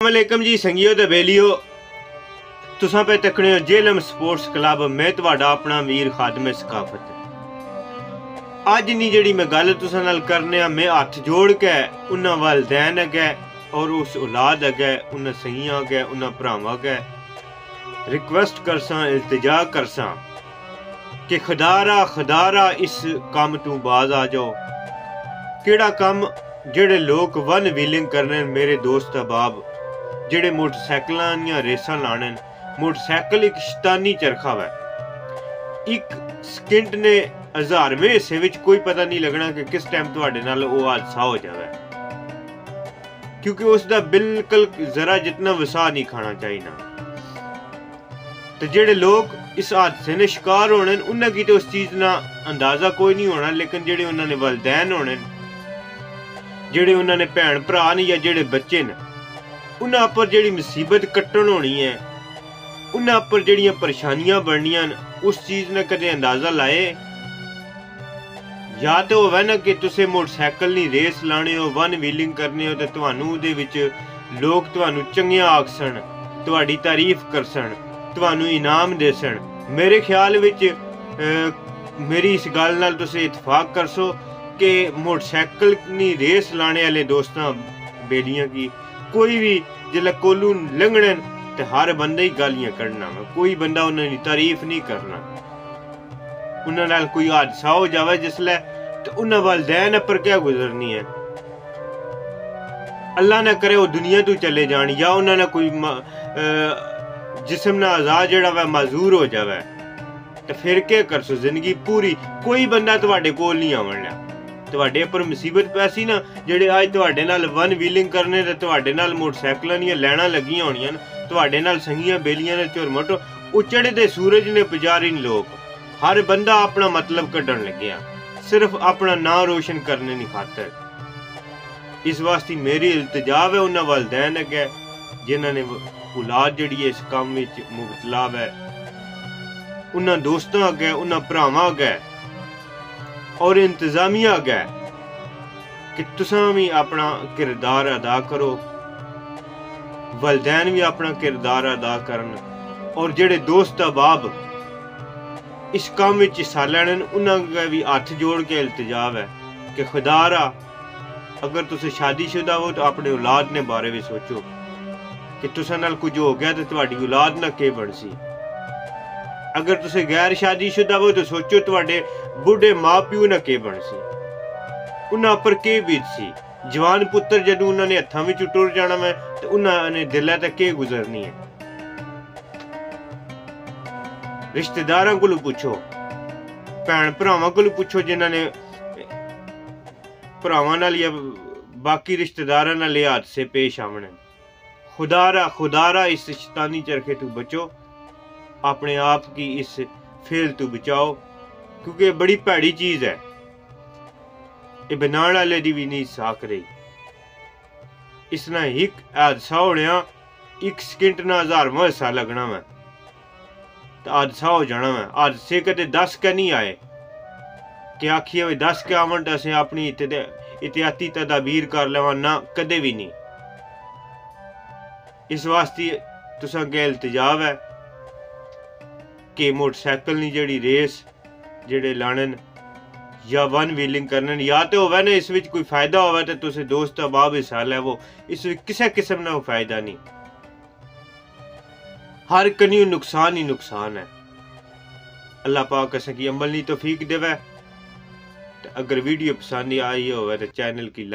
वालेकुम जी संगियो ते बेलियो तुसां पे तकने हो जेलम स्पोर्ट्स क्लब। मैं तुहाडा अपना वीर खादमे सकाफत। अज नी जेड़ी मैं गल तुसां नाल करने मैं हथ जोड़ के उन्हां वालदैन अगे और उस औलाद अगे उन्हां सईयां अगे उन्हां भरावां अगे रिक्वेस्ट करसां, इल्तिजा करसां कि खदारा इस कम तू बाज आ जाओ। केड़ा कम जेड़े लोग वन व्हीलिंग करने मेरे दोस्त अहबाब, जेड़े मोटरसाइकिलां दियां रेसां लाने। मोटरसाइकिल एक शैतानी चरखा वै, एक सकिंट ने 1000वें हिस्से विच कोई पता नहीं लगना कि किस टाइम तुहाडे नाल ओह हादसा हो जावे, क्योंकि उसदा बिल्कुल जरा जितना वसा नहीं खाना चाहिए। तो जेड़े लोग इस हादसे ने शिकार होने उन्हें की तो उस चीज ना अंदाजा कोई नहीं होना, लेकिन जेड़े उन्होंने वालदैन होने, जेड़े उन्होंने भैन भरा ने या जेड़े बच्चे ने, उन्हां पर जेड़ी मुसीबत कट्टन होनी है, उन्हां पर जेड़ियां परेशानियां बननियां उस चीज ने कदे अंदाजा लाए। या तो होवे ना कि तुसे मोटरसाइकिल नी रेस लाने हो, वन व्हीलिंग करने हो, ते तुहानू उहदे विच लोग तुहानू चंगिया आखसन, तुहाडी तारीफ करसन, तुहानू इनाम देसन। मेरे ख्याल विच मेरी इस गल नाल तुसे इतफाक करसो कि मोटरसाइकिल नी रेस लाने वाले दोस्तां बेलियां की कोई भी जिसले कोलू लंघने ते हर बंदे ही गालियां कढ़ना, कोई बंदा उन्होंने तारीफ नहीं करना। उन्होंने नाल कोई हादसा हो जावे जिसले तो उन्होंने वालदैन पर क्या गुजरनी है। अल्लाह ना करे वो दुनिया तू चले जान, या उन्होंने कोई जिस्म ना आजाद जड़ा वा माजूर हो जावे, तो फिर क्या करसो? जिंदगी पूरी कोई बंदा तुहाडे कोल नहीं आवना। तुहाडे पर मुसीबत पैसी ना, जेड़े अज तुहाडे नाल वन व्हीलिंग करने ते तुहाडे नाल मोटरसाइकिलां दियां लैना लगियां होनियां, तुहाडे नाल संगियां बेलियां ने झुरमट उचड़े दे सूरज ने पुजारी लोग। हर बंदा अपना मतलब कड्ढन लग्या, सिर्फ अपना नाम रोशन करने नी खातर। इस वास्ते मेरी इल्तिजा है उन्हां वालदैन अगे जिन्हां ने औलाद जेड़ी इस काम विच मुबतला है, उन्हां दोस्तां अगे, उन्हां भरावां अगे और इंतजामिया अगे कि तुसां भी अपना किरदार अदा करो, वालदैन भी अपना किरदार अदा करन, और जेड़े दोस्त अहबाब इस काम विच हिस्सा लैन उन्हां अगे भी हथ जोड़ के इल्तिजा है कि खुदारा अगर तुसे शादीशुदा हो तो अपने औलाद ने बारे भी सोचो कि तुसां नाल कुछ हो गया तो तुहाडी औलाद ना के बनसी। अगर तुसे गैर शादीशुदा हो तो सोचो तुहाडे बुढ़े माँ प्यो ना के बनसी, उन्हां पर के बीतसी। जवान पुत्र जदों उन्होंने हत्थां विच टुर जाना मैं तो उन्होंने दिला तक के गुजरनी है। रिश्तेदारां कोलों पुछो, भैन भरावां कोलों पुछो जिन्होंने भरावां नाल या बाकी रिश्तेदारां नाल ये हादसे पेश आवण। खुदारा इस शैतानी चरखे तू बचो, अपने आप की इस फेल तू बचाओ, क्योंकि ये बड़ी भैड़ी चीज है। ये बनाने वाले दी भी नहीं साख रही। इसना एक हादसा होने एक सकिंट ना 1000वां हिस्सा लगना मैं तो हादसा हो जाना मैं। हादसे कदे 10 के नहीं आए कि आखिए वे 10 के आवन तो असें अपनी एहतियाती तदाबीर कर लेवा ना, कदे भी नहीं। इस वास्ते तुसां अगे इल्तिजा है कि मोटरसाइकिल नी जेड़ी रेस जेड़े लाने या वन व्हीलिंग करने, या तो होवे ना इस विच कोई फायदा होवे तो तुसे दोस्त अहबाब हिस्सा लैवो, इस विच किसी किस्म का फायदा नहीं। हर कनियों नुकसान ही नुकसान है। अल्लाह पाक असें की अमल नी तौफीक देवे। अगर वीडियो पसंद आई हो तो चैनल की